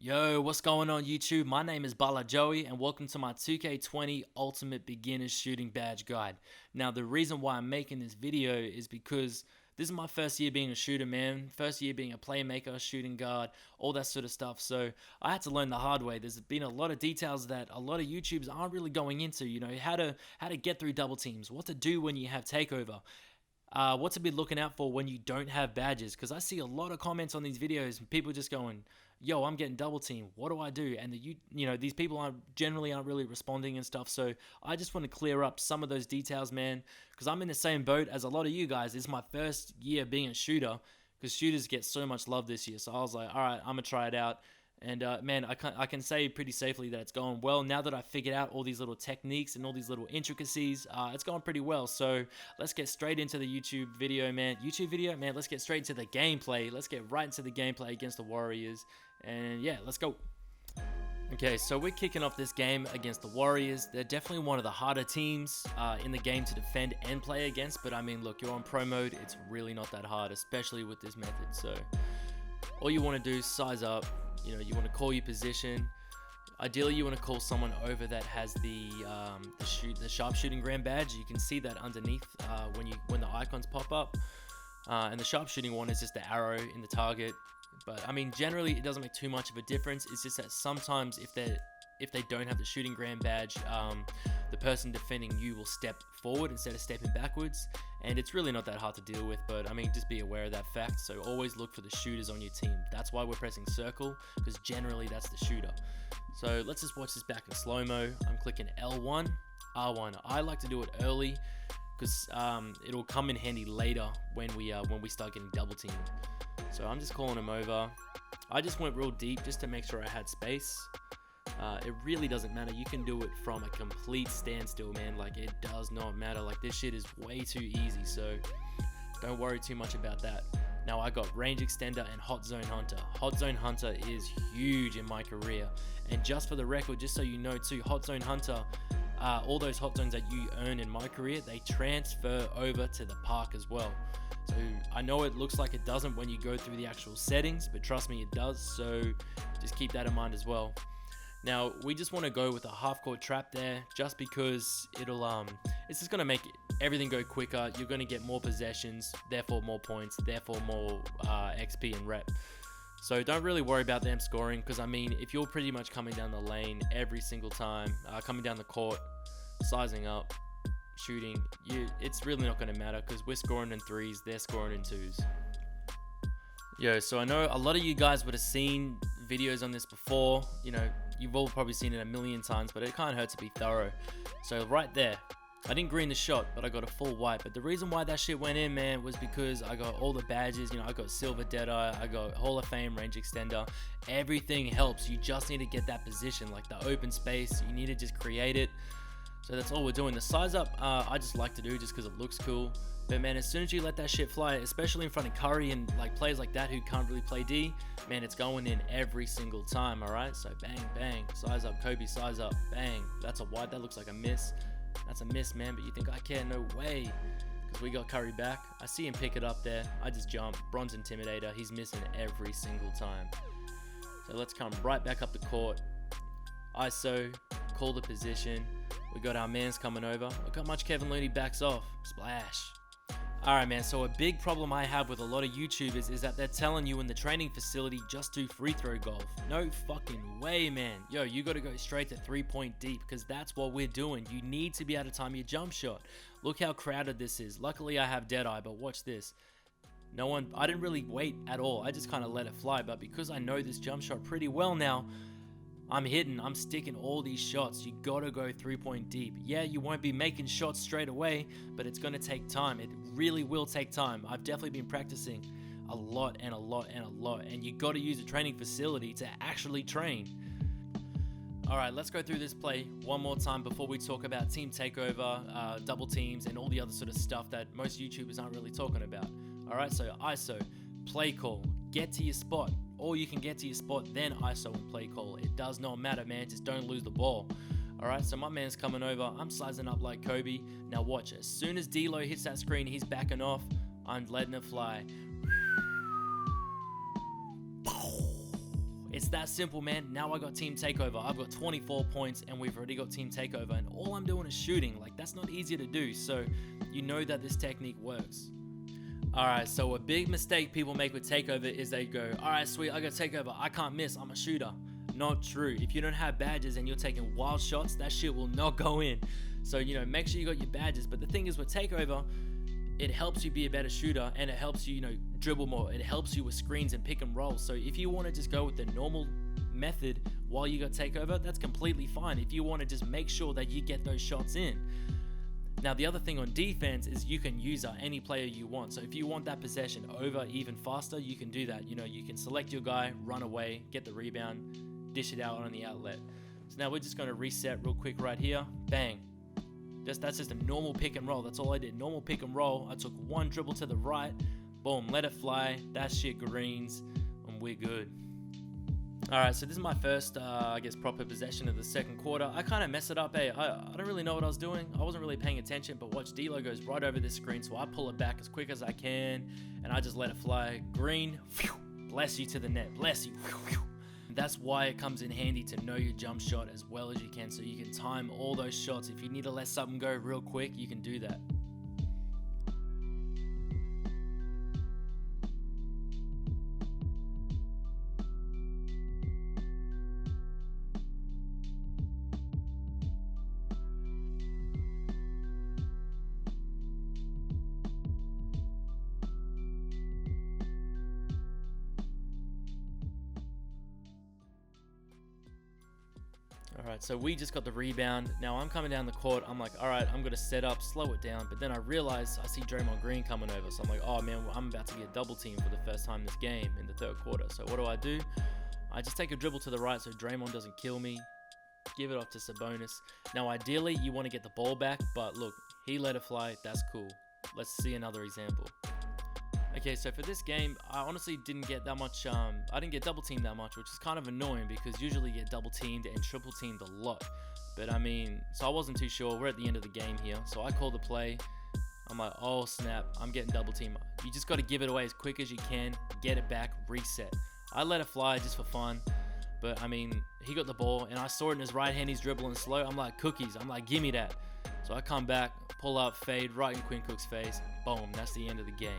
Yo, what's going on YouTube? My name is Balajoey and welcome to my 2K20 Ultimate Beginner's Shooting Badge Guide. Now the reason why I'm making this video is because this is my first year being a shooter, man. First year being a playmaker, shooting guard, all that sort of stuff. So I had to learn the hard way. There's been a lot of details that a lot of YouTubers aren't really going into, how to get through double teams, what to do when you have takeover. What to be looking out for when you don't have badges, because I see a lot of comments on these videos and people just going, yo, I'm getting double teamed, what do I do? And these people aren't really responding and stuff. So I just want to clear up some of those details, man, because I'm in the same boat as a lot of you guys. This is my first year being a shooter, because shooters get so much love this year. So I was like, all right, I'm gonna try it out. And man, I can say pretty safely that it's going well. Now that I've figured out all these little techniques and all these little intricacies, it's going pretty well. So let's get straight into the YouTube video, man. Let's get straight into the gameplay. Let's get right into the gameplay against the Warriors. And yeah, let's go. Okay, so we're kicking off this game against the Warriors. They're definitely one of the harder teams in the game to defend and play against. But I mean, look, you're on pro mode. It's really not that hard, especially with this method. So all you want to do is size up. You want to call your position. Ideally, you want to call someone over that has the sharpshooting grand badge. You can see that underneath when the icons pop up. And the sharpshooting one is just the arrow in the target. But I mean, generally, it doesn't make too much of a difference. It's just that sometimes if they don't have the shooting grand badge, the person defending you will step forward instead of stepping backwards, and it's really not that hard to deal with. But I mean, just be aware of that fact. So always look for the shooters on your team. That's why we're pressing circle, because generally that's the shooter. So let's just watch this back in slow-mo. I'm clicking L1, R1. I like to do it early because it'll come in handy later when we start getting double teamed. So I'm just calling him over. I just went real deep just to make sure I had space. It really doesn't matter. You can do it from a complete standstill, man. Like, it does not matter. Like, this shit is way too easy, so don't worry too much about that. Now, I got range extender and hot zone hunter. Hot zone hunter is huge in MyCareer. And just for the record, just so you know too, hot zone hunter, all those hot zones that you earn in MyCareer, they transfer over to the park as well. So I know it looks like it doesn't when you go through the actual settings, but trust me, it does. So just keep that in mind as well. Now, we just want to go with a half-court trap there, just because it's just going to make everything go quicker. You're going to get more possessions, therefore more points, therefore more XP and rep. So don't really worry about them scoring, because I mean, if you're pretty much coming down the lane every single time, coming down the court, sizing up, shooting, it's really not going to matter, because we're scoring in threes, they're scoring in twos. Yo, so I know a lot of you guys would have seen videos on this before. You've all probably seen it a million times, but it can't hurt to be thorough. So right there, I didn't green the shot, but I got a full white. But the reason why that shit went in, man, was because I got all the badges. I got silver Deadeye, I got Hall of Fame range extender. Everything helps. You just need to get that position, like the open space. You need to just create it. So that's all we're doing. The size up, I just like to do just because it looks cool. But man, as soon as you let that shit fly, especially in front of Curry and like players like that who can't really play D, man, it's going in every single time, all right? So bang, bang, size up, Kobe, size up, bang. That's a wide, that looks like a miss. That's a miss, man, but you think I care? No way. Because we got Curry back. I see him pick it up there. I just jump, bronze intimidator. He's missing every single time. So let's come right back up the court. ISO, call the position. We got our mans coming over. Look how much Kevin Looney backs off. Splash. Alright, man, so a big problem I have with a lot of YouTubers is that they're telling you in the training facility, just do free throw golf. No fucking way, man. Yo, you gotta go straight to 3-point deep, because that's what we're doing. You need to be able to time your jump shot. Look how crowded this is. Luckily I have Deadeye, but watch this. I didn't really wait at all. I just kind of let it fly, but because I know this jump shot pretty well now, I'm sticking all these shots. You gotta go 3-point deep. Yeah, you won't be making shots straight away, but it's gonna take time. It really will take time. I've definitely been practicing a lot, and you gotta use a training facility to actually train. Alright, let's go through this play one more time before we talk about team takeover, double teams, and all the other sort of stuff that most YouTubers aren't really talking about. Alright, so ISO, play call, get to your spot. Or you can get to your spot, then ISO and play call. It does not matter, man. Just don't lose the ball. Alright, so my man's coming over. I'm sizing up like Kobe. Now watch, as soon as D-Lo hits that screen, he's backing off. I'm letting it fly. It's that simple, man. Now I got team takeover. I've got 24 points and we've already got team takeover, and all I'm doing is shooting. Like, that's not easy to do, so you know that this technique works. Alright, so a big mistake people make with takeover is they go, alright, sweet, I got takeover, I can't miss, I'm a shooter. Not true. If you don't have badges and you're taking wild shots, that shit will not go in. So, you know, make sure you got your badges. But the thing is, with takeover, it helps you be a better shooter, and it helps you, dribble more. It helps you with screens and pick and roll. So if you want to just go with the normal method while you got takeover, that's completely fine. If you want to just make sure that you get those shots in. Now, the other thing on defense is you can use any player you want. So if you want that possession over even faster, you can do that. You can select your guy, run away, get the rebound, dish it out on the outlet. So now we're just going to reset real quick right here. Bang. That's just a normal pick and roll. That's all I did. Normal pick and roll. I took one dribble to the right. Boom. Let it fly. That shit greens. And we're good. Alright, so this is my first, proper possession of the second quarter. I kind of mess it up. I don't really know what I was doing. I wasn't really paying attention, but watch, D-Lo goes right over this screen, so I pull it back as quick as I can, and I just let it fly. Green. Phew, bless you to the net. Bless you. Phew, phew. That's why it comes in handy to know your jump shot as well as you can, so you can time all those shots. If you need to let something go real quick, you can do that. Alright, so we just got the rebound. Now I'm coming down the court. I'm like, alright, I'm going to set up, slow it down. But then I realize I see Draymond Green coming over. So I'm like, oh man, I'm about to get double teamed for the first time this game in the third quarter. So what do? I just take a dribble to the right so Draymond doesn't kill me. Give it off to Sabonis. Now ideally, you want to get the ball back. But look, he let it fly. That's cool. Let's see another example. Okay, so for this game, I honestly didn't get that much, I didn't get double teamed that much, which is kind of annoying because usually you get double teamed and triple teamed a lot. But I mean, so I wasn't too sure. We're at the end of the game here. So I call the play. I'm like, oh snap, I'm getting double teamed. You just got to give it away as quick as you can, get it back, reset. I let it fly just for fun. But I mean, he got the ball and I saw it in his right hand, he's dribbling slow. I'm like, cookies. I'm like, give me that. So I come back, pull up, fade right in Quinn Cook's face. Boom, that's the end of the game.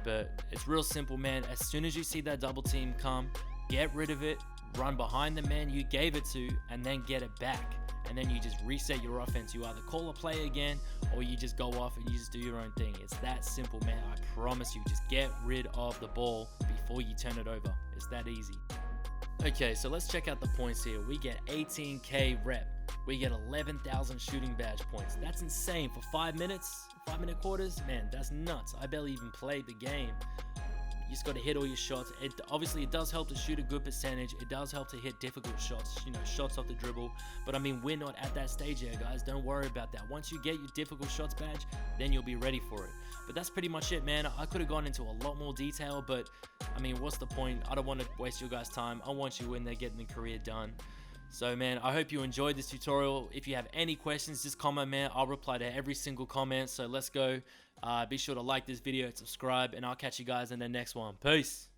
But it's real simple, man. As soon as you see that double team come, get rid of it, run behind the man you gave it to, and then get it back. And then you just reset your offense. You either call a play again, or you just go off and you just do your own thing. It's that simple, man. I promise you. Just get rid of the ball before you turn it over. It's that easy. Okay, so let's check out the points here. We get 18K rep. We get 11,000 shooting badge points. That's insane for 5 minutes. 5-minute quarters, man, that's nuts. I barely even played the game. You just got to hit all your shots. Obviously, it does help to shoot a good percentage. It does help to hit difficult shots, shots off the dribble. But I mean, we're not at that stage yet, guys. Don't worry about that. Once you get your difficult shots badge, then you'll be ready for it. But that's pretty much it, man. I could have gone into a lot more detail, but I mean, what's the point? I don't want to waste your guys' time. I want you in there getting the career done. So man, I hope you enjoyed this tutorial. If you have any questions, just comment, man. I'll reply to every single comment. So let's go. Be sure to like this video, subscribe, and I'll catch you guys in the next one. Peace.